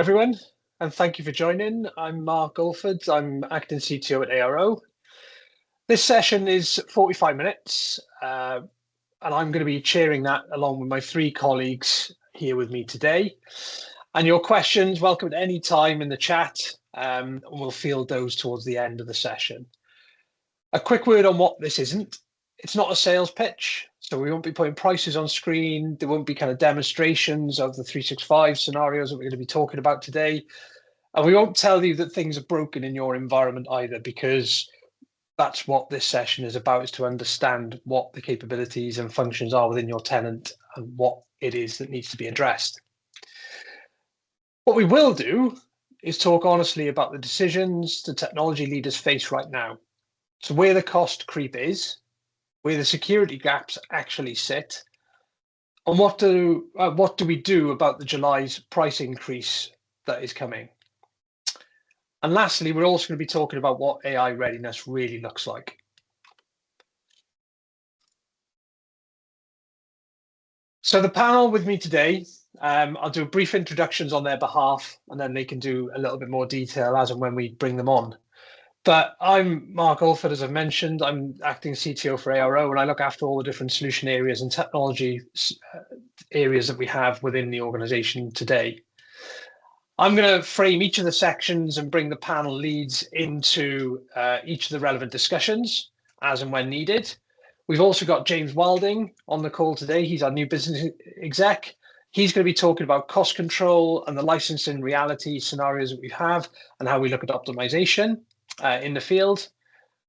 Everyone, and thank you for joining. I'm Mark Alford. I'm acting CTO at ARO. This session is 45 minutes, and I'm going to be chairing that along with my three colleagues here with me today. And your questions, welcome at any time in the chat, and we'll field those towards the end of the session. A quick word on what this isn't. It's not a sales pitch, so we won't be putting prices on screen. There won't be kind of demonstrations of the 365 scenarios that we're going to be talking about today. And we won't tell you that things are broken in your environment either, because that's what this session is about, is to understand what the capabilities and functions are within your tenant and what it is that needs to be addressed. What we will do is talk honestly about the decisions the technology leaders face right now. So where the cost creep is, where the security gaps actually sit, and what do we do about the July's price increase that is coming. And lastly, we're also going to be talking about what AI readiness really looks like. So the panel with me today, I'll do brief introductions on their behalf, and then they can do a little bit more detail as and when we bring them on. But I'm Mark Alford, as I've mentioned. I'm acting CTO for ARO, and I look after all the different solution areas and technology areas that we have within the organization today. I'm going to frame each of the sections and bring the panel leads into each of the relevant discussions as and when needed. We've also got James Wilding on the call today. He's our new business exec. He's going to be talking about cost control and the licensing reality scenarios that we have and how we look at optimization in the field.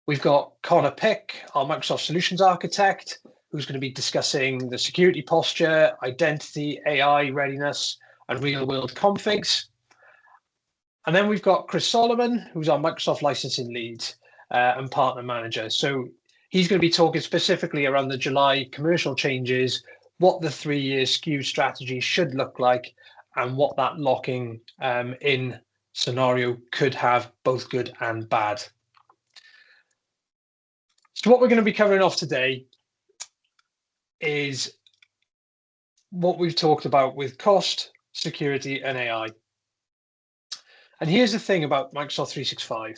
We've got Connor Pick, our Microsoft Solutions Architect, who's going to be discussing the security posture, identity, AI readiness, and real-world configs. And then we've got Chris Solomon, who's our Microsoft licensing lead and partner manager. So he's going to be talking specifically around the July commercial changes, what the 3-year SKU strategy should look like, and what that locking in scenario could have, both good and bad. So what we're going to be covering off today is what we've talked about with cost, security, and AI. And here's the thing about Microsoft 365.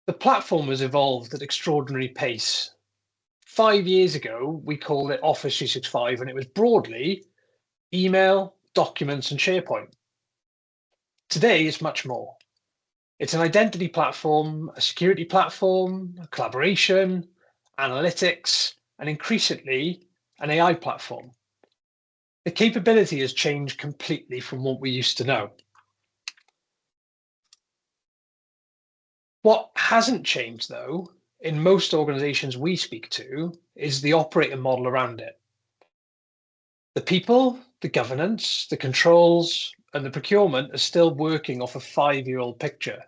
The platform has evolved at extraordinary pace. 5 years ago, we called it Office 365, and it was broadly email, documents, and SharePoint. Today, it's much more. It's an identity platform, a security platform, a collaboration, analytics, and increasingly an AI platform. The capability has changed completely from what we used to know. What hasn't changed, though, in most organizations we speak to, is the operating model around it. The people, the governance, the controls, and the procurement are still working off a 5-year-old picture.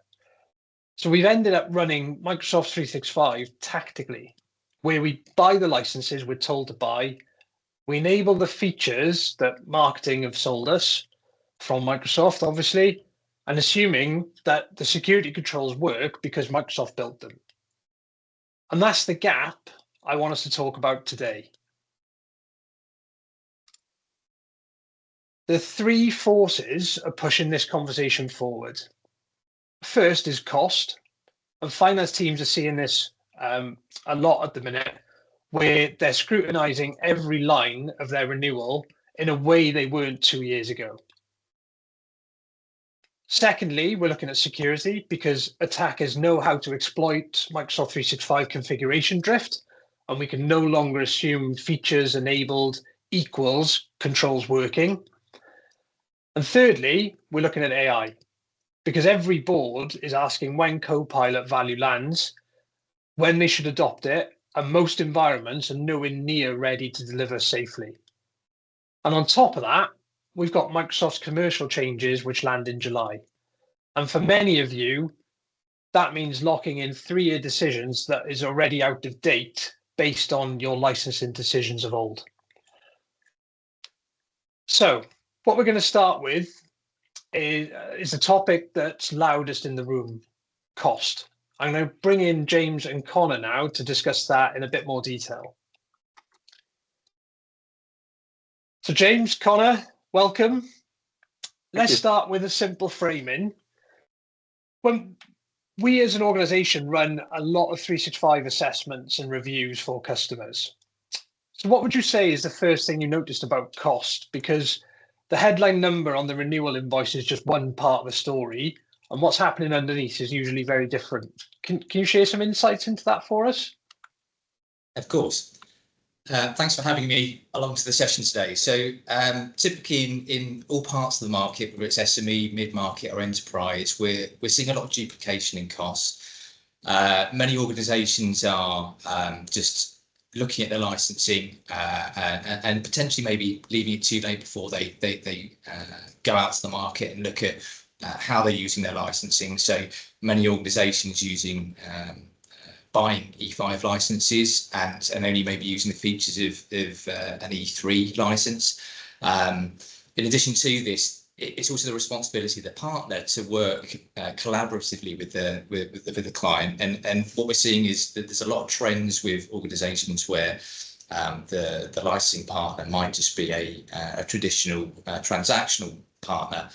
So we've ended up running Microsoft 365 tactically, where we buy the licenses we're told to buy, we enable the features that marketing have sold us from Microsoft, obviously, and assuming that the security controls work because Microsoft built them. And that's the gap I want us to talk about today. The three forces are pushing this conversation forward. First is cost, and finance teams are seeing this a lot at the minute, where they're scrutinizing every line of their renewal in a way they weren't 2 years ago. Secondly, we're looking at security because attackers know how to exploit Microsoft 365 configuration drift, and we can no longer assume features enabled equals controls working. And thirdly, we're looking at AI because every board is asking when Copilot value lands, when they should adopt it, and most environments are nowhere near ready to deliver safely. And on top of that, we've got Microsoft's commercial changes which land in July. And for many of you, that means locking in 3-year decisions that is already out of date based on your licensing decisions of old. So what we're going to start with is a topic that's loudest in the room, cost. I'm going to bring in James and Connor now to discuss that in a bit more detail. So James, Connor, welcome. let's start with a simple framing. When we as an organization run a lot of 365 assessments and reviews for customers. So what would you say is the first thing you noticed about cost? Because the headline number on the renewal invoice is just one part of the story, and what's happening underneath is usually very different. Can you share some insights into that for us? Of course. Thanks for having me along to the session today. So typically in all parts of the market, whether it's SME, mid-market or enterprise, we're seeing a lot of duplication in costs. Many organizations are just looking at their licensing and potentially maybe leaving it too late before they go out to the market and look at how they're using their licensing. So many organizations using buying E5 licenses and only maybe using the features of an E3 license. In addition to this, it's also the responsibility of the partner to work collaboratively with the client. And what we're seeing is that there's a lot of trends with organizations where the licensing partner might just be a traditional transactional partner.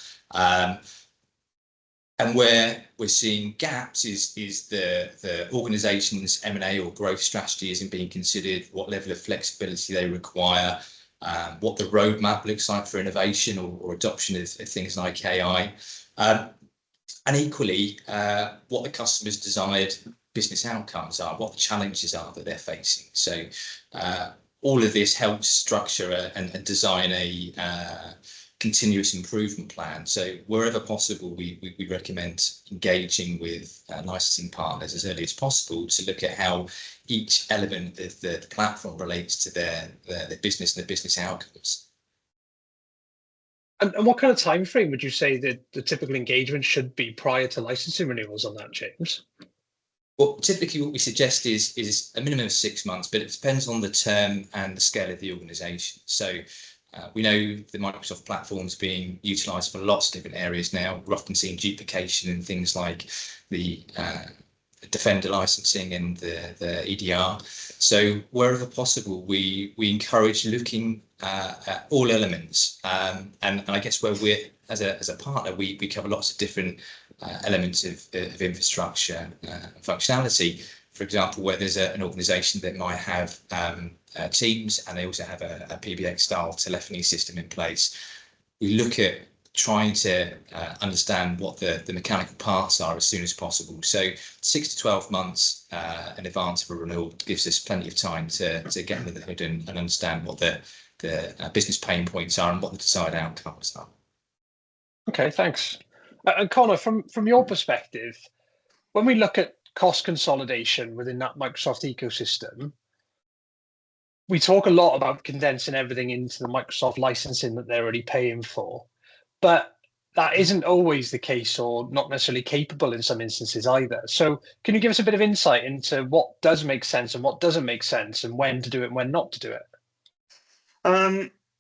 And where we're seeing gaps is the organization's M&A or growth strategy isn't being considered, what level of flexibility they require, what the roadmap looks like for innovation or adoption of things like AI, and equally what the customer's desired business outcomes are, what the challenges are that they're facing. So all of this helps structure and design a continuous improvement plan. So wherever possible, we recommend engaging with licensing partners as early as possible to look at how each element of the platform relates to their business and their business outcomes. And what kind of time frame would you say that the typical engagement should be prior to licensing renewals on that, James? Well, typically what we suggest is a minimum of 6 months, but it depends on the term and the scale of the organization. So we know the Microsoft platform's being utilised for lots of different areas now. We're often seeing duplication in things like the Defender licensing and the EDR. So wherever possible, we encourage looking at all elements. And I guess where we're, as a partner, we cover lots of different elements of infrastructure functionality. For example, where there's an organization that might have Teams and they also have a PBX style telephony system in place, we look at trying to understand what the mechanical parts are as soon as possible. So 6 to 12 months in advance of a renewal gives us plenty of time to get under the hood and understand what the business pain points are and what the desired outcomes are. Okay, thanks. And Connor, from your perspective, when we look at cost consolidation within that Microsoft ecosystem, we talk a lot about condensing everything into the Microsoft licensing that they're already paying for, but that isn't always the case or not necessarily capable in some instances either. So can you give us a bit of insight into what does make sense and what doesn't make sense and when to do it and when not to do it?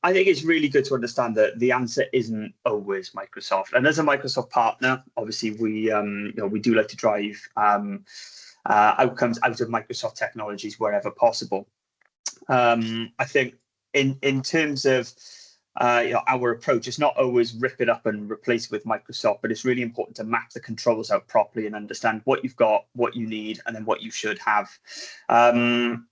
I think it's really good to understand that the answer isn't always Microsoft. And as a Microsoft partner, obviously we do like to drive outcomes out of Microsoft technologies wherever possible. I think in terms of our approach, it's not always rip it up and replace it with Microsoft, but it's really important to map the controls out properly and understand what you've got, what you need, and then what you should have.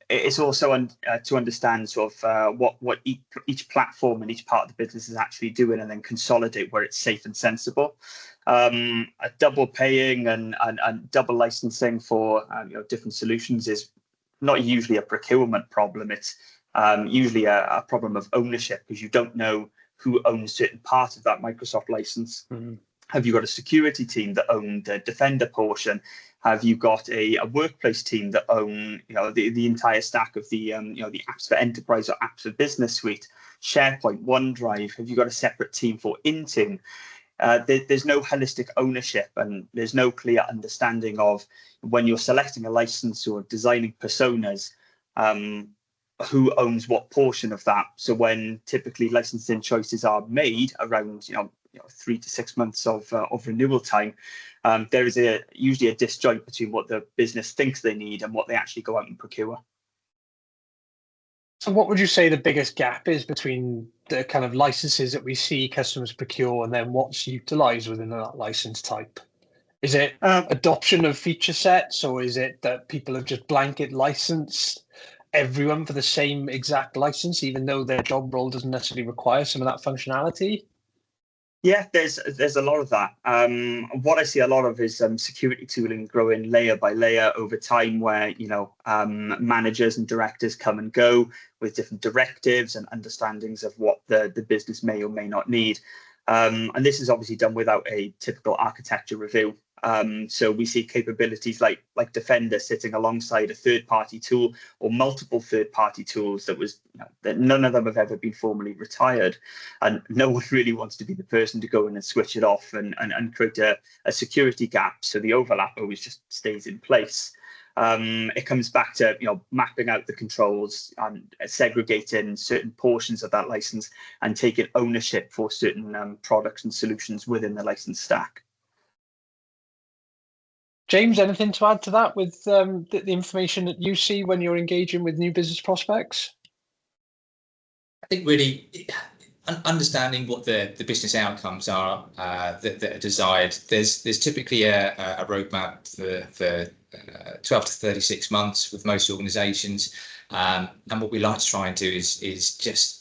It's also to understand sort of what each platform and each part of the business is actually doing, and then consolidate where it's safe and sensible. Double paying and double licensing for different solutions is not usually a procurement problem. It's usually a problem of ownership, because you don't know who owns certain part of that Microsoft license. Mm-hmm. Have you got a security team that own the Defender portion? Have you got a workplace team that own the entire stack of the the apps for enterprise or apps for business suite, SharePoint, OneDrive? Have you got a separate team for Intune? There's no holistic ownership, and there's no clear understanding of, when you're selecting a license or designing personas, who owns what portion of that. So when typically licensing choices are made around 3 to 6 months of renewal time, there is usually a disjoint between what the business thinks they need and what they actually go out and procure. So what would you say the biggest gap is between the kind of licenses that we see customers procure and then what's utilized within that license type? Is it adoption of feature sets, or is it that people have just blanket licensed everyone for the same exact license, even though their job role doesn't necessarily require some of that functionality? Yeah, there's a lot of that. What I see a lot of is security tooling growing layer by layer over time, where managers and directors come and go with different directives and understandings of what the business may or may not need. And this is obviously done without a typical architecture review. So we see capabilities like Defender sitting alongside a third-party tool or multiple third-party tools that none of them have ever been formally retired, and no one really wants to be the person to go in and switch it off and create a security gap, so the overlap always just stays in place. It comes back to mapping out the controls and segregating certain portions of that license and taking ownership for certain products and solutions within the license stack. James, anything to add to that with the information that you see when you're engaging with new business prospects? I think really understanding what the business outcomes are that are desired. There's typically a roadmap for 12 to 36 months with most organizations. And what we like to try and do is just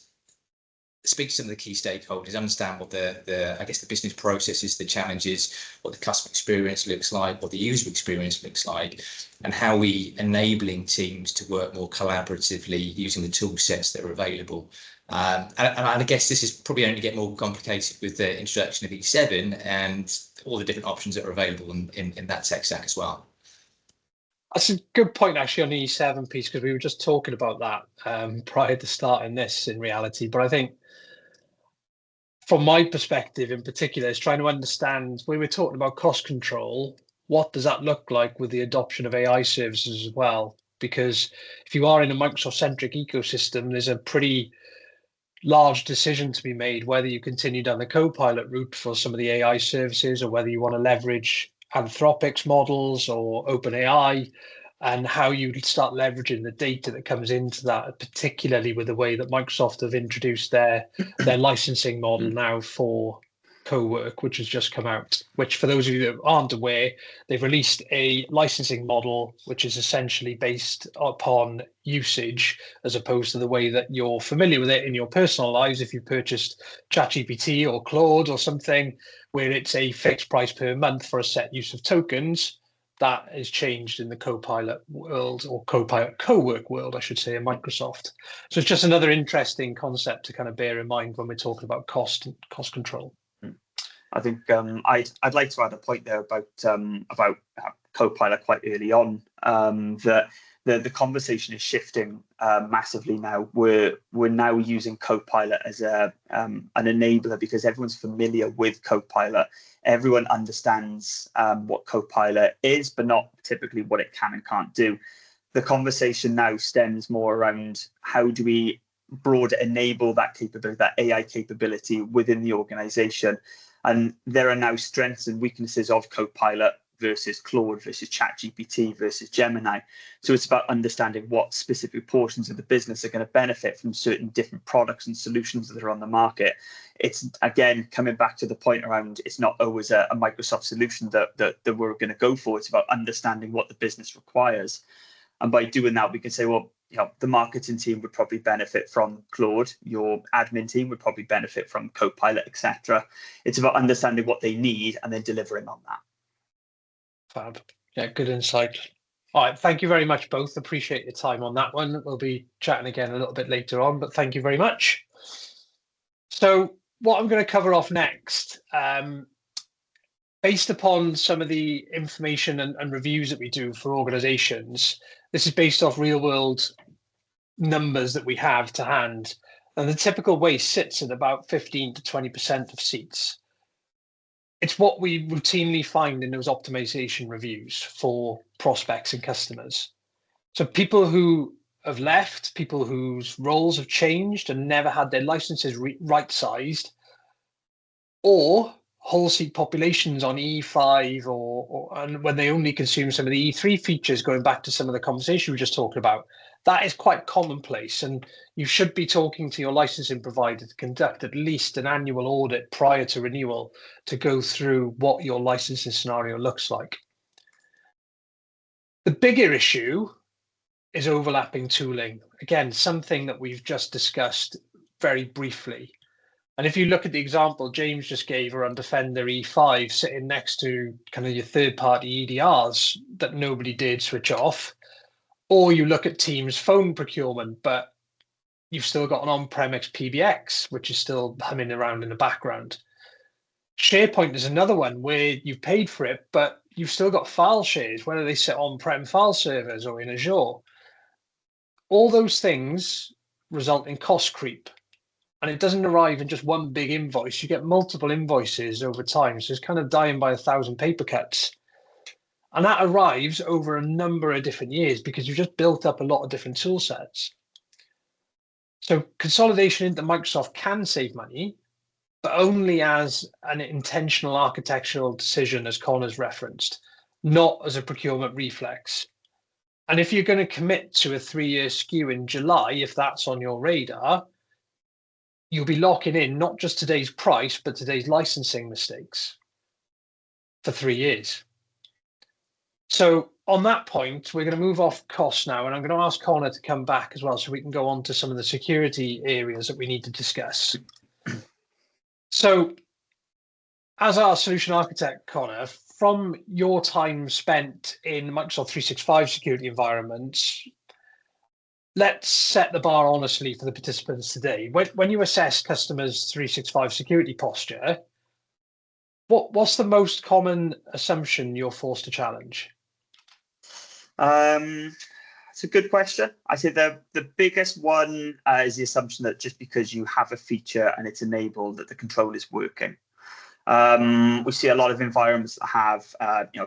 speak to some of the key stakeholders, understand what I guess the business processes, the challenges, what the customer experience looks like, what the user experience looks like, and how we enabling teams to work more collaboratively using the tool sets that are available. And I guess this is probably only get more complicated with the introduction of E7 and all the different options that are available in that tech stack as well. That's a good point, actually, on the E7 piece, because we were just talking about that prior to starting this in reality. But I think from my perspective in particular, is trying to understand, when we're talking about cost control, what does that look like with the adoption of AI services as well? Because if you are in a Microsoft-centric ecosystem, there's a pretty large decision to be made whether you continue down the Copilot route for some of the AI services, or whether you want to leverage Anthropic's models or OpenAI, and how you start leveraging the data that comes into that, particularly with the way that Microsoft have introduced their licensing model now for co-work, which has just come out, which, for those of you that aren't aware, they've released a licensing model which is essentially based upon usage, as opposed to the way that you're familiar with it in your personal lives if you purchased ChatGPT or Claude or something, where it's a fixed price per month for a set use of tokens. That has changed in the Copilot world, or Copilot co-work world, I should say, in Microsoft. So it's just another interesting concept to kind of bear in mind when we're talking about cost control. I think I'd like to add a point there about Copilot quite early on, that the conversation is shifting massively now. We're now using Copilot as an enabler because everyone's familiar with Copilot. Everyone understands what Copilot is, but not typically what it can and can't do. The conversation now stems more around how do we broad enable that capability, that AI capability within the organization. And there are now strengths and weaknesses of Copilot versus Claude versus ChatGPT versus Gemini. So it's about understanding what specific portions of the business are going to benefit from certain different products and solutions that are on the market. It's, again, coming back to the point around it's not always a Microsoft solution that we're going to go for. It's about understanding what the business requires. And by doing that, we can say, well, the marketing team would probably benefit from Claude. Your admin team would probably benefit from Copilot, etc. It's about understanding what they need and then delivering on that. Fab. Yeah, good insight. All right, thank you very much, both. Appreciate your time on that one. We'll be chatting again a little bit later on, but thank you very much. So what I'm going to cover off next, based upon some of the information and reviews that we do for organizations, this is based off real world numbers that we have to hand. And the typical waste sits at about 15 to 20% of seats. It's what we routinely find in those optimization reviews for prospects and customers. So people who have left, people whose roles have changed and never had their licenses right-sized, or whole seat populations on E5, and when they only consume some of the E3 features, going back to some of the conversation we just talked about, that is quite commonplace, and you should be talking to your licensing provider to conduct at least an annual audit prior to renewal to go through what your licensing scenario looks like. The bigger issue is overlapping tooling. Again, something that we've just discussed very briefly. And if you look at the example James just gave around Defender E5 sitting next to kind of your third-party EDRs that nobody did switch off, or you look at Teams phone procurement, but you've still got an on-premise PBX, which is still humming around in the background. SharePoint is another one where you've paid for it, but you've still got file shares, whether they sit on-prem file servers or in Azure. All those things result in cost creep. And it doesn't arrive in just one big invoice. You get multiple invoices over time. So it's kind of dying by 1,000 paper cuts. And that arrives over a number of different years because you've just built up a lot of different tool sets. So consolidation into Microsoft can save money, but only as an intentional architectural decision, as Connor's referenced, not as a procurement reflex. And if you're going to commit to a 3-year SKU in July, if that's on your radar, you'll be locking in not just today's price, but today's licensing mistakes for 3 years. So on that point, we're going to move off cost now, and I'm going to ask Connor to come back as well so we can go on to some of the security areas that we need to discuss. So as our solution architect, Connor, from your time spent in Microsoft 365 security environments, let's set the bar honestly for the participants today. When you assess customers' 365 security posture, what's the most common assumption you're forced to challenge? It's a good question. I say the biggest one is the assumption that just because you have a feature and it's enabled, that the control is working. We see a lot of environments that have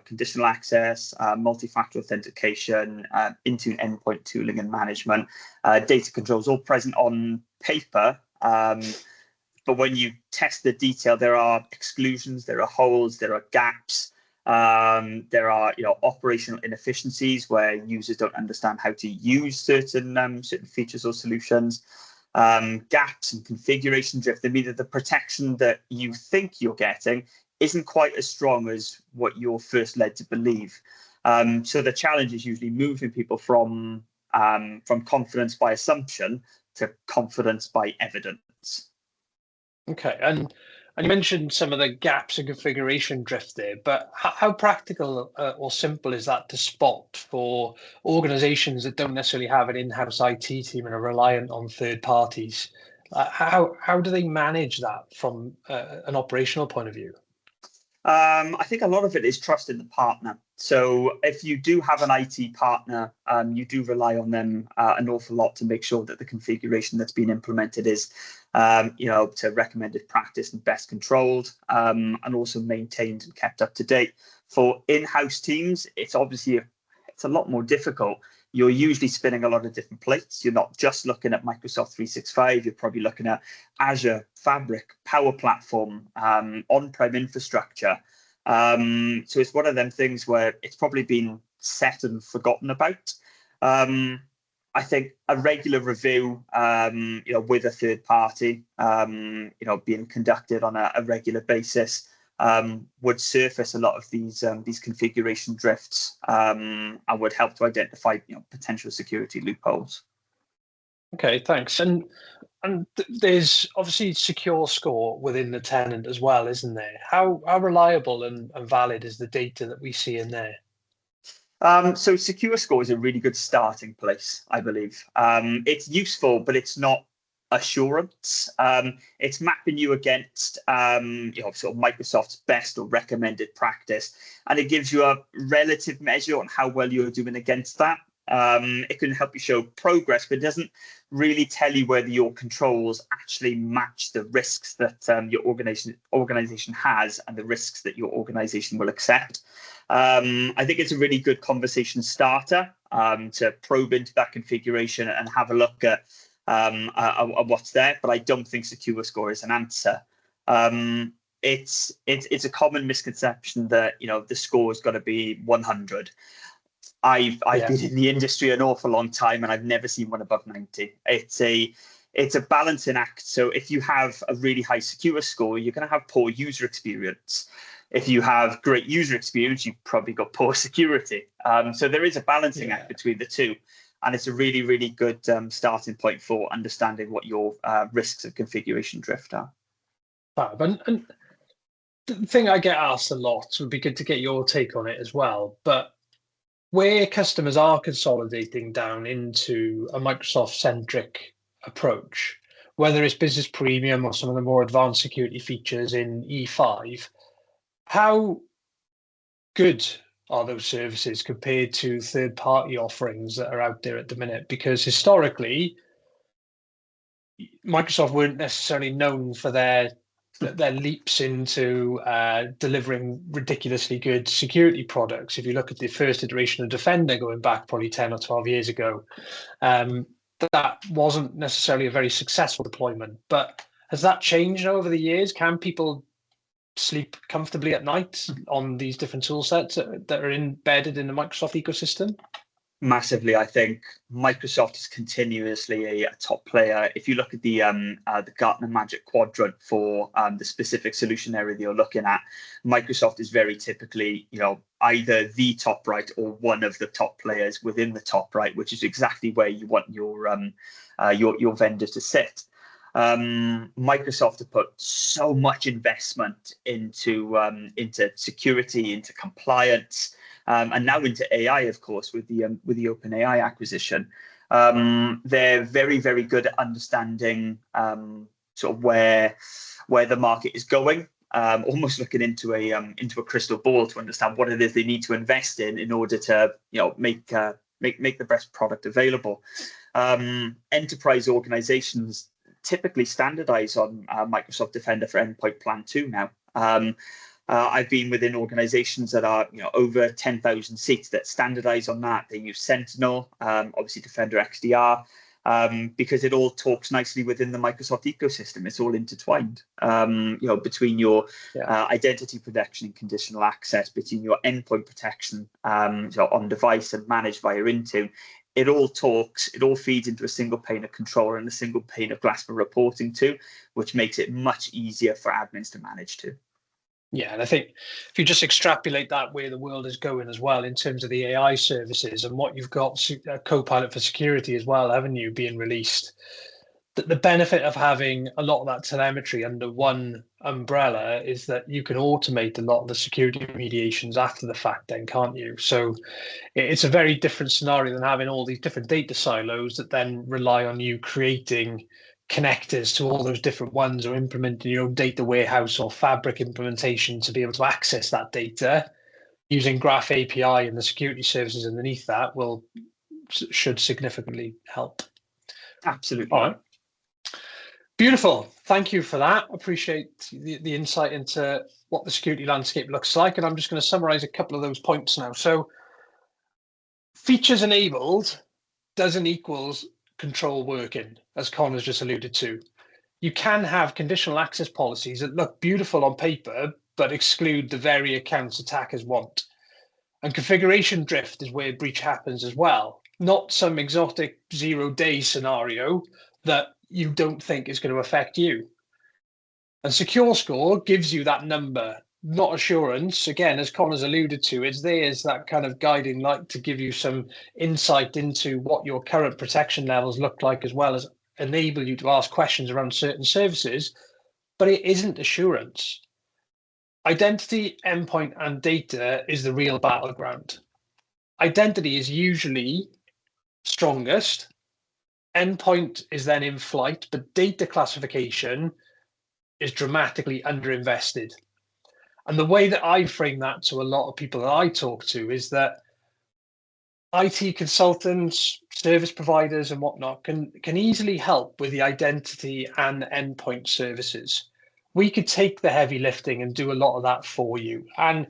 conditional access, multi-factor authentication, Intune endpoint tooling and management, data controls all present on paper. But when you test the detail, there are exclusions, there are holes, there are gaps, there are operational inefficiencies where users don't understand how to use certain features or solutions. Gaps and configuration drift. I mean, that the protection that you think you're getting isn't quite as strong as what you're first led to believe. So the challenge is usually moving people from confidence by assumption to confidence by evidence. Okay, and you mentioned some of the gaps and configuration drift there, but how practical or simple is that to spot for organizations that don't necessarily have an in-house IT team and are reliant on third parties? How do they manage that from an operational point of view? I think a lot of it is trust in the partner. So if you do have an IT partner, you do rely on them an awful lot to make sure that the configuration that's been implemented is, to recommended practice and best controlled, and also maintained and kept up to date. For in-house teams, it's obviously it's a lot more difficult. You're usually spinning a lot of different plates. You're not just looking at Microsoft 365. You're probably looking at Azure, Fabric, Power Platform, on-prem infrastructure. So it's one of them things where it's probably been set and forgotten about. I think a regular review, with a third party, being conducted on a regular basis, would surface a lot of these configuration drifts, and would help to identify potential security loopholes. Okay, thanks. And there's obviously secure score within the tenant as well, isn't there? How reliable and valid is the data that we see in there? So secure score is a really good starting place, I believe. It's useful, but it's not assurance. It's mapping you against sort of Microsoft's best or recommended practice, and it gives you a relative measure on how well you're doing against that. It can help you show progress, but it doesn't really tell you whether your controls actually match the risks that your organization has and the risks that your organization will accept. I think it's a really good conversation starter to probe into that configuration and have a look at what's there, but I don't think secure score is an answer. It's a common misconception that the score is going to be 100. I've been in the industry an awful long time, and I've never seen one above 90. It's a balancing act. So if you have a really high secure score, you're going to have poor user experience. If you have great user experience, you've probably got poor security. So there is a balancing act between the two. And it's a really, really good starting point for understanding what your risks of configuration drift are. And the thing I get asked a lot, would be good to get your take on it as well, but where customers are consolidating down into a Microsoft-centric approach, whether it's business premium or some of the more advanced security features in E5, how good are those services compared to third-party offerings that are out there at the minute? Because historically, Microsoft weren't necessarily known for their leaps into delivering ridiculously good security products. If you look at the first iteration of Defender going back probably 10 or 12 years ago, that wasn't necessarily a very successful deployment. But has that changed over the years? Can people sleep comfortably at night on these different tool sets that are embedded in the Microsoft ecosystem? Massively. I think Microsoft is continuously a top player. If you look at the Gartner Magic Quadrant for the specific solution area that you're looking at, Microsoft is very typically, either the top right or one of the top players within the top right, which is exactly where you want your vendor to sit. Microsoft have put so much investment into security, into compliance, and now into AI, of course, with the OpenAI acquisition. They're very, very good at understanding sort of where the market is going. Almost looking into a crystal ball to understand what it is they need to invest in order to make the best product available. Enterprise organizations typically standardize on Microsoft Defender for Endpoint Plan 2 now. I've been within organizations that are over 10,000 seats that standardize on that. They use Sentinel, obviously Defender XDR, because it all talks nicely within the Microsoft ecosystem. It's all intertwined, between your identity protection and conditional access, between your endpoint protection on device and managed via Intune. It all talks, it all feeds into a single pane of control and a single pane of glass for reporting to, which makes it much easier for admins to manage to. Yeah, and I think if you just extrapolate that where the world is going as well in terms of the AI services and what you've got, Copilot for security as well, haven't you, being released? The benefit of having a lot of that telemetry under one umbrella is that you can automate a lot of the security remediations after the fact then, can't you? So it's a very different scenario than having all these different data silos that then rely on you creating connectors to all those different ones or implementing your own data warehouse or Fabric implementation to be able to access that data using Graph API and the security services underneath that should significantly help. Absolutely. All right. Beautiful. Thank you for that. Appreciate the insight into what the security landscape looks like. And I'm just going to summarize a couple of those points now. So features enabled doesn't equal control working, as Connor's just alluded to. You can have conditional access policies that look beautiful on paper, but exclude the very accounts attackers want. And configuration drift is where breach happens as well. Not some exotic 0-day scenario that you don't think is going to affect you. And Secure Score gives you that number, not assurance. Again, as Connor's alluded to, it's there as that kind of guiding light to give you some insight into what your current protection levels look like, as well as enable you to ask questions around certain services, but it isn't assurance. Identity, endpoint, and data is the real battleground. Identity is usually strongest. Endpoint is then in flight, but data classification is dramatically underinvested. And the way that I frame that to a lot of people that I talk to is that IT consultants, service providers and whatnot can easily help with the identity and endpoint services. We could take the heavy lifting and do a lot of that for you. And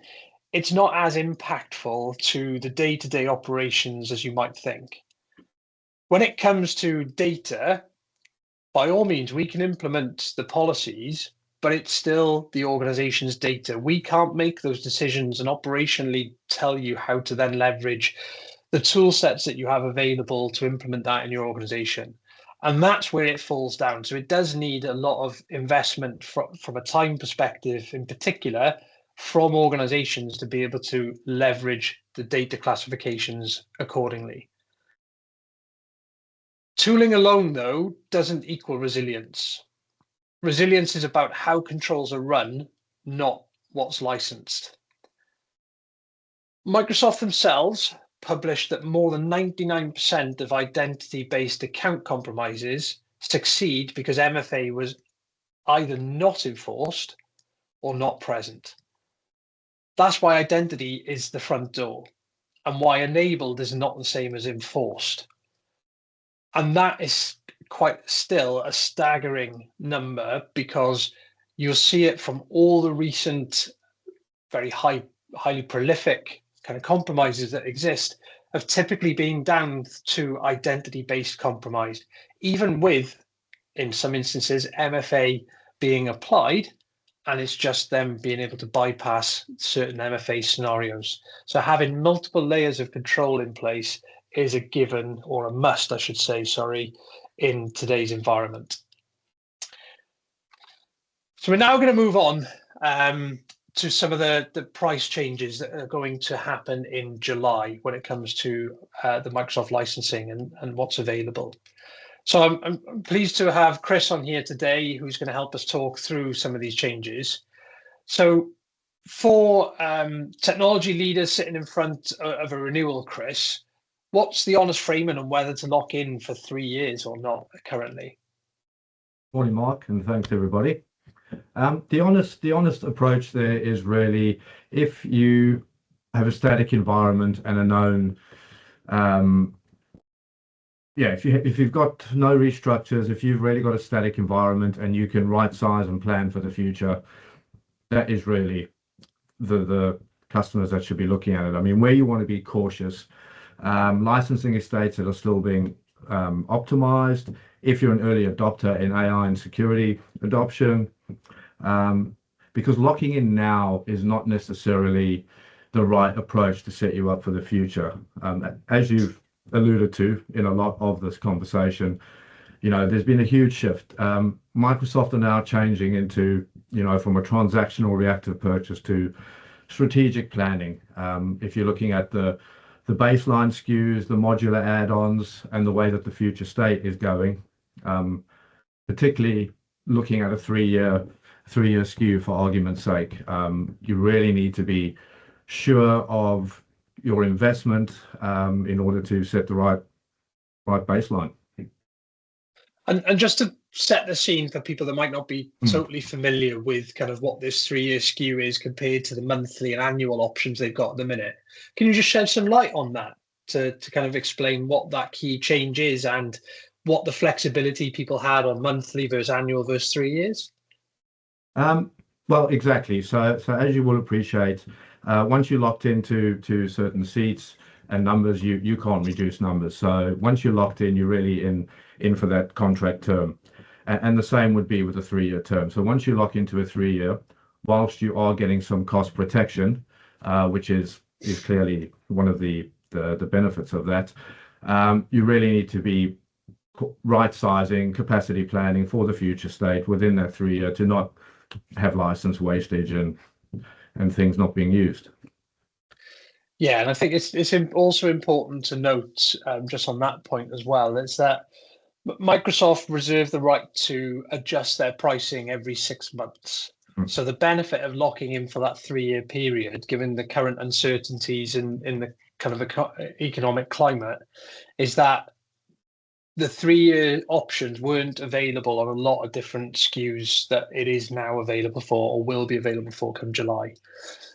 it's not as impactful to the day-to-day operations as you might think. When it comes to data, by all means, we can implement the policies, but it's still the organization's data. We can't make those decisions and operationally tell you how to then leverage the tool sets that you have available to implement that in your organization. And that's where it falls down. So it does need a lot of investment from a time perspective, in particular, from organizations to be able to leverage the data classifications accordingly. Tooling alone, though, doesn't equal resilience. Resilience is about how controls are run, not what's licensed. Microsoft themselves published that more than 99% of identity-based account compromises succeed because MFA was either not enforced or not present. That's why identity is the front door, and why enabled is not the same as enforced. And that is quite still a staggering number, because you'll see it from all the recent very highly prolific kind of compromises that exist, of typically being down to identity-based compromise, even with, in some instances, MFA being applied, and it's just them being able to bypass certain MFA scenarios. So having multiple layers of control in place is a given, or a must, I should say, sorry, in today's environment. So we're now going to move on to some of the price changes that are going to happen in July when it comes to the Microsoft licensing and what's available. So I'm pleased to have Chris on here today, who's going to help us talk through some of these changes. So for technology leaders sitting in front of a renewal, Chris, what's the honest framing on whether to lock in for 3 years or not currently? Morning, Mark, and thanks everybody. The honest approach there is really, if you have a static environment and a known, if you've got no restructures, if you've really got a static environment and you can right size and plan for the future, that is really the customers that should be looking at it. I mean, where you want to be cautious, licensing estates that are still being optimized. If you're an early adopter in AI and security adoption, because locking in now is not necessarily the right approach to set you up for the future. As you've alluded to in a lot of this conversation, there's been a huge shift. Microsoft are now changing into, from a transactional reactive purchase to strategic planning. If you're looking at the baseline SKUs, the modular add-ons, and the way that the future state is going, particularly looking at a three-year SKU for argument's sake, you really need to be sure of your investment in order to set the right baseline. And just to set the scene for people that might not be totally familiar with kind of what this 3-year SKU is compared to the monthly and annual options they've got at the minute, can you just shed some light on that to kind of explain what that key change is and what the flexibility people had on monthly versus annual versus 3 years? Well, exactly. So as you will appreciate, once you're locked into certain seats and numbers, you can't reduce numbers. So once you're locked in, you're really in for that contract term. And the same would be with a 3-year term. So once you lock into a 3-year, whilst you are getting some cost protection, which is clearly one of the benefits of that, you really need to be right sizing, capacity planning for the future state within that 3-year to not have license wastage and things not being used. Yeah, and I think it's also important to note, just on that point as well, is that Microsoft reserve the right to adjust their pricing every 6 months. So the benefit of locking in for that 3-year period, given the current uncertainties in the kind of economic climate, is that the 3-year options weren't available on a lot of different SKUs that it is now available for, or will be available for come July.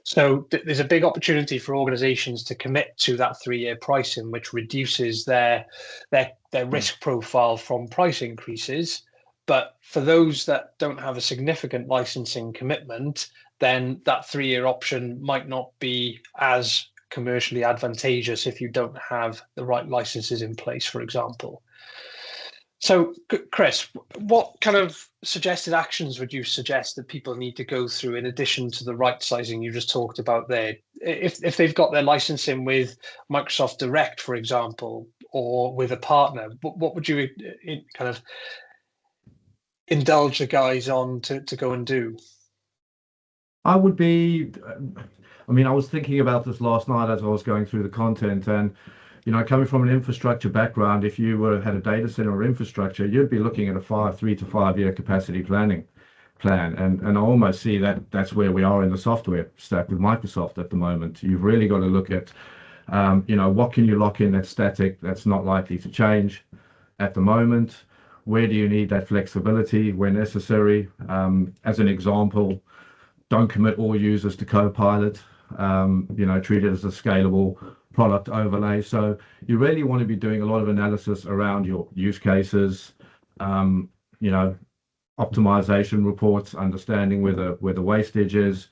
So there's a big opportunity for organizations to commit to that 3-year pricing, which reduces their risk profile from price increases. But for those that don't have a significant licensing commitment, then that 3-year option might not be as commercially advantageous if you don't have the right licenses in place, for example. So, Chris, what kind of suggested actions would you suggest that people need to go through in addition to the right sizing you just talked about there? if they've got their licensing with Microsoft Direct, for example, or with a partner, what would you kind of indulge the guys on to go and do? I would be, I mean, I was thinking about this last night as I was going through the content, and coming from an infrastructure background, if you had a data center or infrastructure, you'd be looking at a 3 to 5 year capacity planning plan, and I almost see that that's where we are in the software stack with Microsoft at the moment. You've really got to look at, what can you lock in that's static, that's not likely to change at the moment. Where do you need that flexibility where necessary? As an example, don't commit all users to Copilot. Treat it as a scalable product overlay. So you really want to be doing a lot of analysis around your use cases, optimization reports, understanding where the wastage is,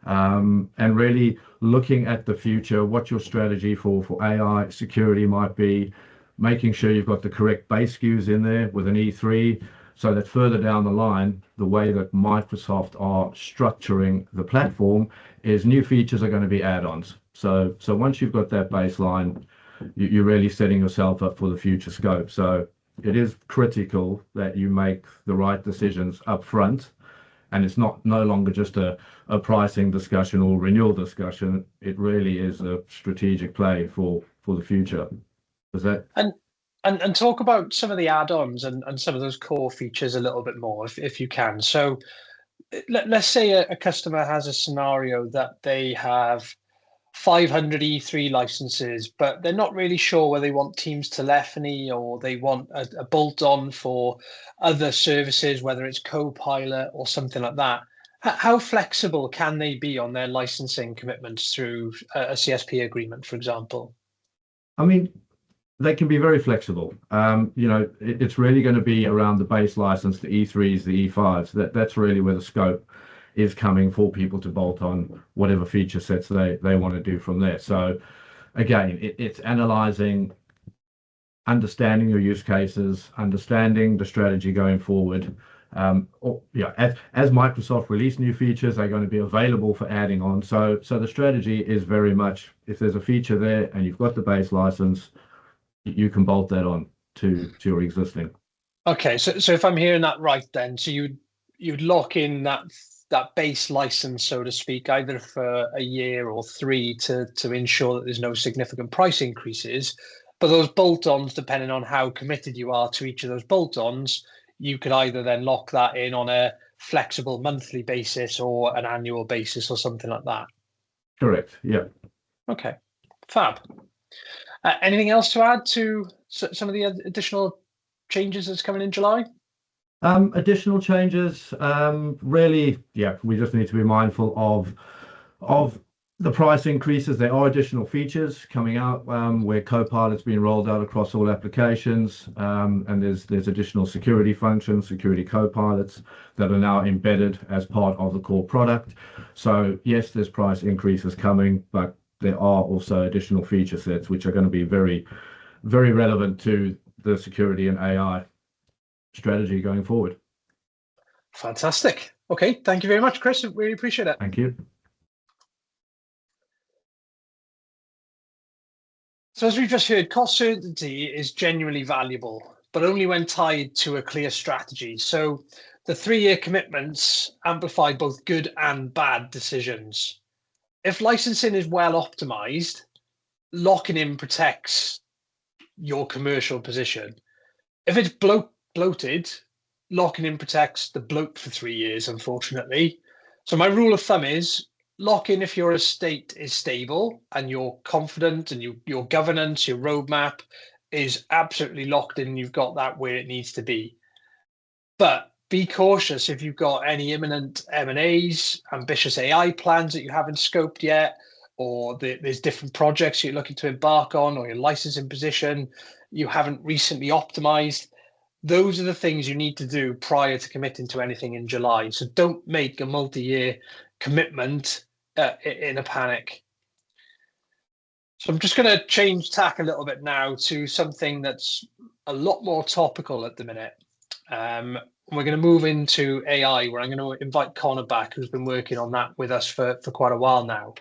and really looking at the future, what your strategy for AI security might be, making sure you've got the correct base SKUs in there with an E3, so that further down the line, the way that Microsoft are structuring the platform is new features are going to be add-ons. So once you've got that baseline, you're really setting yourself up for the future scope. So it is critical that you make the right decisions up front, and it's no longer just a pricing discussion or renewal discussion. It really is a strategic play for the future. Is that? And talk about some of the add-ons and some of those core features a little bit more, if you can. So let's say a customer has a scenario that they have 500 E3 licenses, but they're not really sure whether they want Teams telephony or they want a bolt-on for other services, whether it's Copilot or something like that. How flexible can they be on their licensing commitments through a CSP agreement, for example? I mean, they can be very flexible. It's really going to be around the base license, the E3s, the E5s. That's really where the scope is coming for people to bolt on whatever feature sets they want to do from there. So again, it's analyzing, understanding your use cases, understanding the strategy going forward. As Microsoft release new features, they're going to be available for adding on. So the strategy is very much, if there's a feature there and you've got the base license, you can bolt that on to your existing. Okay, so if I'm hearing that right, then so you'd lock in that base license, so to speak, either for a year or 3 to ensure that there's no significant price increases. But those bolt-ons, depending on how committed you are to each of those bolt-ons, you could either then lock that in on a flexible monthly basis or an annual basis or something like that. Correct. Yeah. Okay. Fab. Anything else to add to some of the additional changes that's coming in July? Additional changes, really, we just need to be mindful of the price increases. There are additional features coming out where Copilot's being rolled out across all applications, and there's additional security functions, security Copilots that are now embedded as part of the core product. So yes, there's price increases coming, but there are also additional feature sets which are going to be very, very relevant to the security and AI strategy going forward. Fantastic. Okay, thank you very much, Chris. Really appreciate it. Thank you. So as we've just heard, cost certainty is genuinely valuable, but only when tied to a clear strategy. So the 3-year commitments amplify both good and bad decisions. If licensing is well optimized, locking in protects your commercial position. If it's bloated, locking in protects the bloat for 3 years, unfortunately. So my rule of thumb is lock in if your estate is stable and you're confident and your governance, your roadmap is absolutely locked in and you've got that where it needs to be. But be cautious if you've got any imminent M&As, ambitious AI plans that you haven't scoped yet, or there's different projects you're looking to embark on, or your licensing position you haven't recently optimized. Those are the things you need to do prior to committing to anything in July. So don't make a multi-year commitment in a panic. So I'm just going to change tack a little bit now to something that's a lot more topical at the minute. We're going to move into AI, where I'm going to invite Connor back, who's been working on that with us for quite a while now.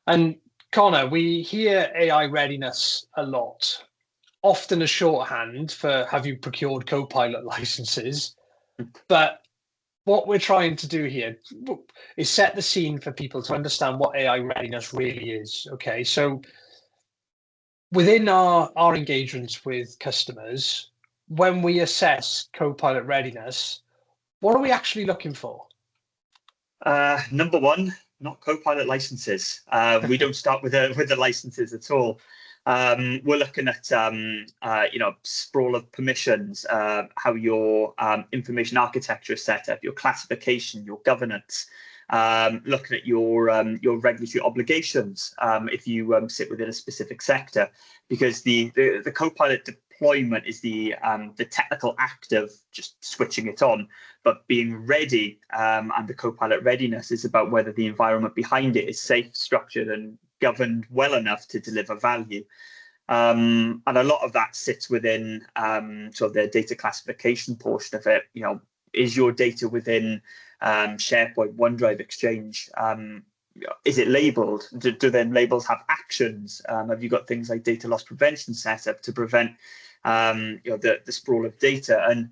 And Connor, we hear AI readiness a lot, often a shorthand for have you procured Copilot licenses. But what we're trying to do here is set the scene for people to understand what AI readiness really is. Okay, so within our engagements with customers, when we assess Copilot readiness, what are we actually looking for? Number one, not Copilot licenses. We don't start with the licenses at all. We're looking at sprawl of permissions, how your information architecture is set up, your classification, your governance. Looking at your regulatory obligations if you sit within a specific sector, because the Copilot deployment is the technical act of just switching it on, but being ready and the Copilot readiness is about whether the environment behind it is safe, structured, and governed well enough to deliver value. And a lot of that sits within sort of the data classification portion of it. Is your data within SharePoint, OneDrive, Exchange? Is it labeled? Do then labels have actions? Have you got things like data loss prevention set up to prevent the sprawl of data? And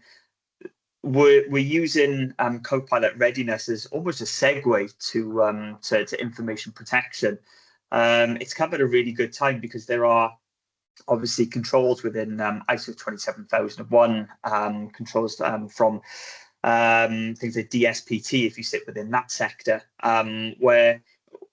we're using Copilot readiness as almost a segue to information protection. It's come at a really good time because there are obviously controls within ISO 27001, controls from things like DSPT, if you sit within that sector, where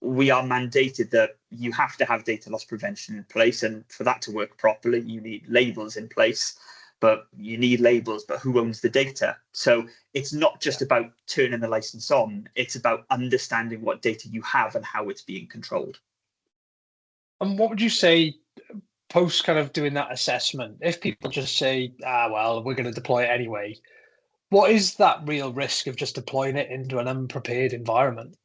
we are mandated that you have to have data loss prevention in place. And for that to work properly, you need labels in place. But you need labels, but who owns the data? So it's not just about turning the license on, it's about understanding what data you have and how it's being controlled. And what would you say post kind of doing that assessment, if people just say, well, we're going to deploy it anyway, what is that real risk of just deploying it into an unprepared environment?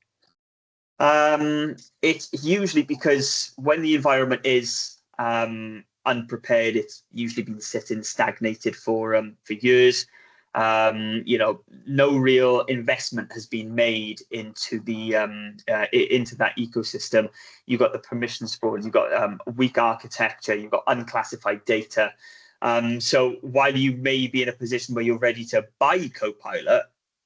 It's usually because when the environment is unprepared, it's usually been sitting stagnated for years. No real investment has been made into into that ecosystem. You've got the permission sprawl, you've got weak architecture, you've got unclassified data. So while you may be in a position where you're ready to buy Copilot,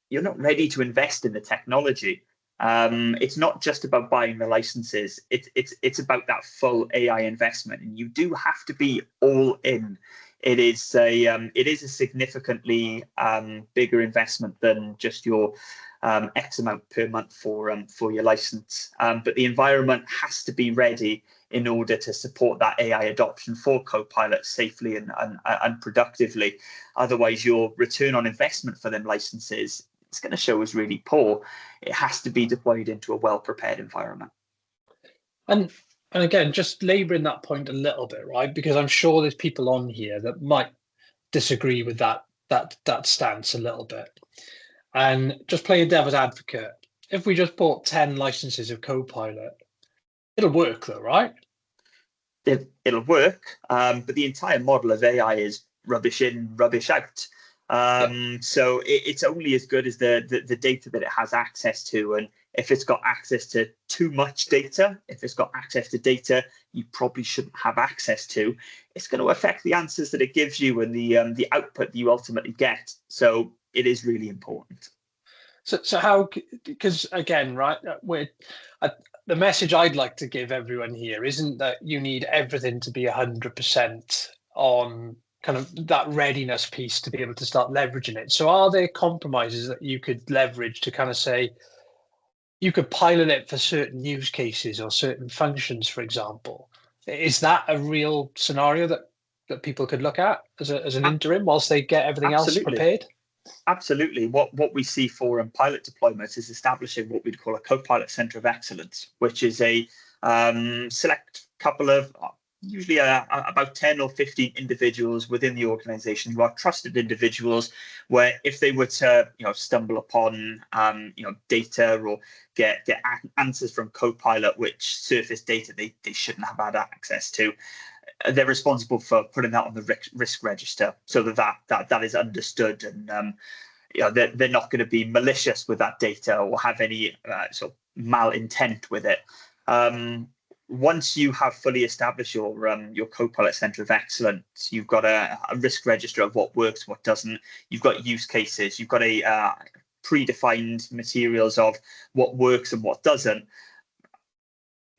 you're not ready to invest in the technology. It's not just about buying the licenses. It's about that full AI investment, and you do have to be all in. It is a significantly bigger investment than just your X amount per month for your license. But the environment has to be ready in order to support that AI adoption for Copilot safely and productively. Otherwise, your return on investment for them licenses, it's going to show as really poor. It has to be deployed into a well-prepared environment. And again, just labouring that point a little bit, right? Because I'm sure there's people on here that might disagree with that stance a little bit. And just playing devil's advocate, if we just bought 10 licenses of Copilot, it'll work though, right? It'll work, but the entire model of AI is rubbish in, rubbish out. So it's only as good as the data that it has access to. And if it's got access to too much data, if it's got access to data you probably shouldn't have access to, it's going to affect the answers that it gives you and the output that you ultimately get. So it is really important. So how, because again, right, the message I'd like to give everyone here isn't that you need everything to be 100% on kind of that readiness piece to be able to start leveraging it. So are there compromises that you could leverage to kind of say, you could pilot it for certain use cases or certain functions, for example? Is that a real scenario that people could look at as an interim whilst they get everything else prepared? Absolutely. What we see for pilot deployments is establishing what we'd call a Copilot Center of Excellence, which is a select couple of usually about 10 or 15 individuals within the organization who are trusted individuals, where if they were to stumble upon data or get answers from Copilot which surface data they shouldn't have had access to, they're responsible for putting that on the risk register so that is understood, and they're not going to be malicious with that data or have any sort of malintent with it. once you have fully established your Copilot Center of Excellence, you've got a risk register of what works, what doesn't. You've got use cases. You've got a predefined materials of what works and what doesn't.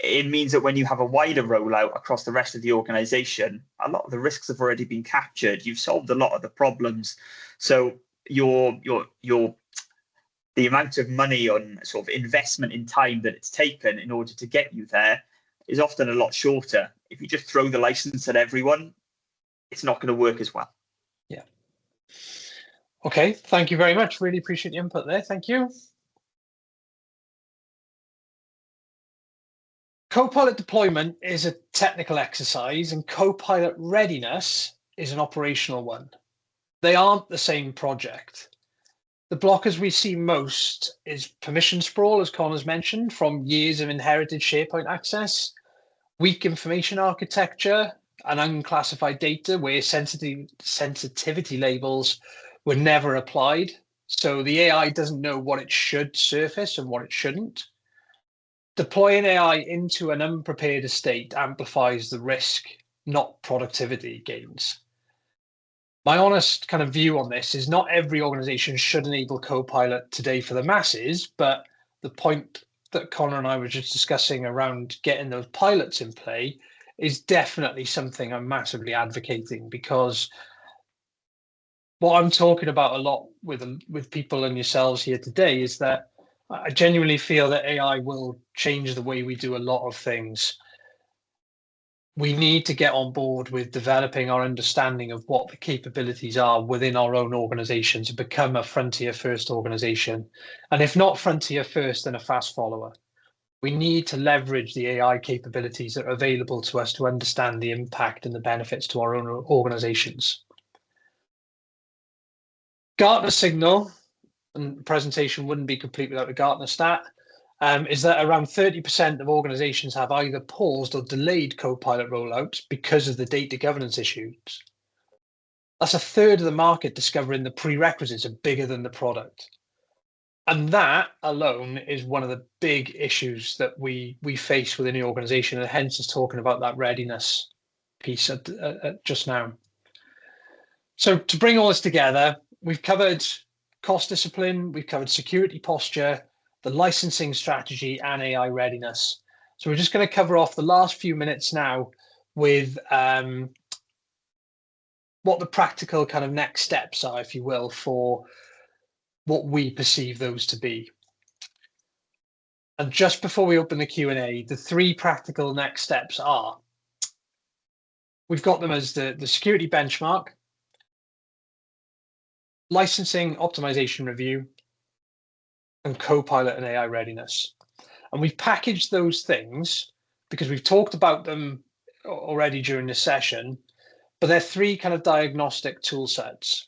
It means that when you have a wider rollout across the rest of the organization, a lot of the risks have already been captured. You've solved a lot of the problems. So the amount of money on sort of investment in time that it's taken in order to get you there is often a lot shorter. If you just throw the license at everyone, it's not going to work as well. Yeah. Okay, thank you very much. Really appreciate the input there. Thank you. Copilot deployment is a technical exercise and Copilot readiness is an operational one. They aren't the same project. The blockers we see most is permission sprawl, as Connor's mentioned, from years of inherited SharePoint access, weak information architecture, and unclassified data where sensitivity labels were never applied. So the AI doesn't know what it should surface and what it shouldn't. Deploying AI into an unprepared estate amplifies the risk, not productivity gains. My honest kind of view on this is not every organization should enable Copilot today for the masses, but the point that Connor and I were just discussing around getting those pilots in play is definitely something I'm massively advocating, because what I'm talking about a lot with people and yourselves here today is that I genuinely feel that AI will change the way we do a lot of things. We need to get on board with developing our understanding of what the capabilities are within our own organization to become a frontier first organization. And if not frontier first, then a fast follower. We need to leverage the AI capabilities that are available to us to understand the impact and the benefits to our own organizations. Gartner signal, and the presentation wouldn't be complete without a Gartner stat, is that around 30% of organizations have either paused or delayed Copilot rollouts because of the data governance issues. That's a third of the market discovering the prerequisites are bigger than the product. And that alone is one of the big issues that we face within the organization, and hence is talking about that readiness piece just now. So to bring all this together, we've covered cost discipline, we've covered security posture, the licensing strategy, and AI readiness. So we're just going to cover off the last few minutes now with what the practical kind of next steps are, if you will, for what we perceive those to be. And just before we open the Q&A, the three practical next steps are, we've got them as the security benchmark, licensing optimization review, and Copilot and AI readiness. And we've packaged those things because we've talked about them already during this session, but they're three kind of diagnostic tool sets.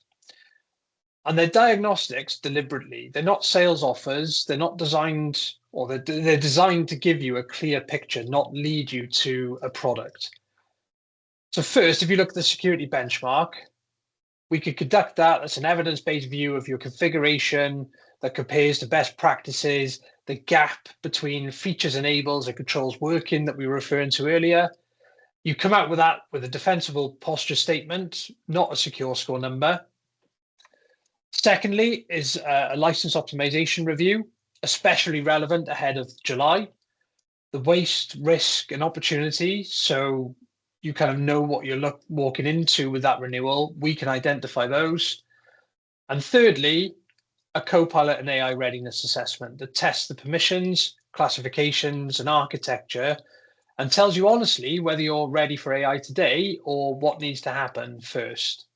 And they're diagnostics deliberately. They're not sales offers. They're not designed, or they're designed to give you a clear picture, not lead you to a product. So first, if you look at the security benchmark, we could conduct that. That's an evidence-based view of your configuration that compares to best practices, the gap between features enables and controls working that we were referring to earlier. You come out with that with a defensible posture statement, not a secure score number. Secondly is a license optimization review, especially relevant ahead of July. The waste, risk, and opportunity, so you kind of know what you're walking into with that renewal. We can identify those. And thirdly, a Copilot and AI readiness assessment that tests the permissions, classifications, and architecture, and tells you honestly whether you're ready for AI today or what needs to happen first.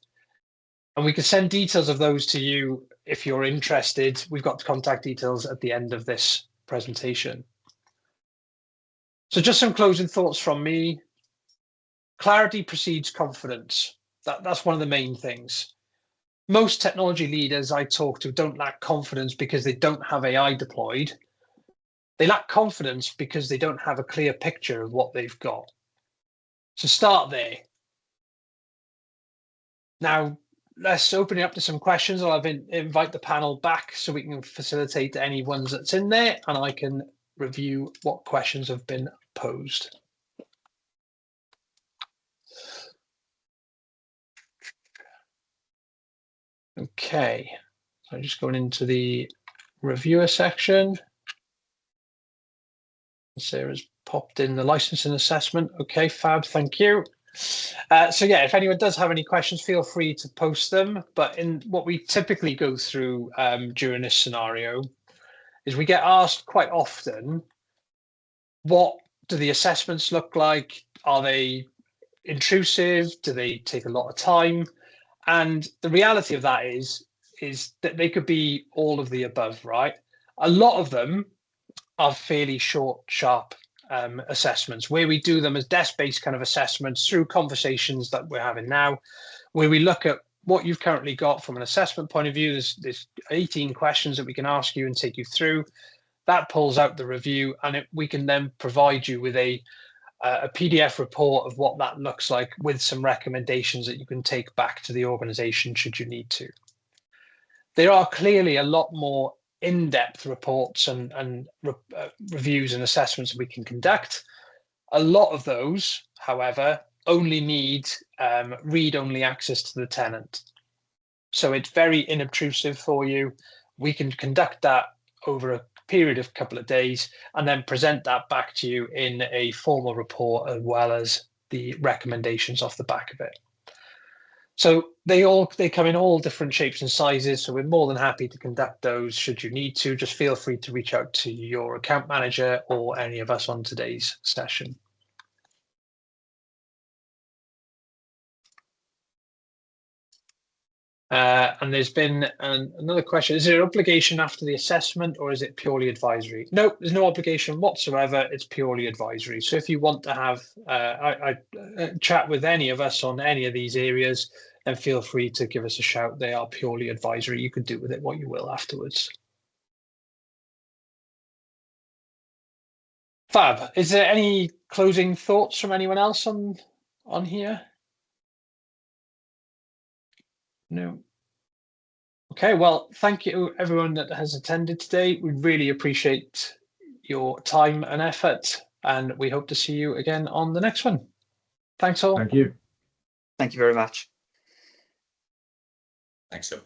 And we can send details of those to you if you're interested. We've got contact details at the end of this presentation. So just some closing thoughts from me. Clarity precedes confidence. That's one of the main things. Most technology leaders I talk to don't lack confidence because they don't have AI deployed. They lack confidence because they don't have a clear picture of what they've got. So start there. Now, let's open it up to some questions. I'll invite the panel back so we can facilitate any ones that's in there, and I can review what questions have been posed. Okay, so just going into the reviewer section. Sarah's popped in the licensing assessment. Okay, fab, thank you. So yeah, if anyone does have any questions, feel free to post them. But in what we typically go through during this scenario is we get asked quite often, what do the assessments look like? Are they intrusive? Do they take a lot of time? And the reality of that is that they could be all of the above, right? A lot of them are fairly short, sharp assessments where we do them as desk-based kind of assessments through conversations that we're having now, where we look at what you've currently got from an assessment point of view. There's 18 questions that we can ask you and take you through. That pulls out the review, and we can then provide you with a PDF report of what that looks like with some recommendations that you can take back to the organization should you need to. There are clearly a lot more in-depth reports and reviews and assessments we can conduct. A lot of those, however, only need read-only access to the tenant. So it's very inobtrusive for you. We can conduct that over a period of a couple of days and then present that back to you in a formal report, as well as the recommendations off the back of it. So they come in all different shapes and sizes, so we're more than happy to conduct those should you need to. Just feel free to reach out to your account manager or any of us on today's session. And there's been another question. Is there an obligation after the assessment, or is it purely advisory? No, there's no obligation whatsoever. It's purely advisory. So if you want to have a chat with any of us on any of these areas, then feel free to give us a shout. They are purely advisory. You can do with it what you will afterwards. Fab. Is there any closing thoughts from anyone else on here? No. Okay, well, thank you everyone that has attended today. We really appreciate your time and effort, and we hope to see you again on the next one. Thanks all. Thank you. Thank you very much. Thanks, Phil.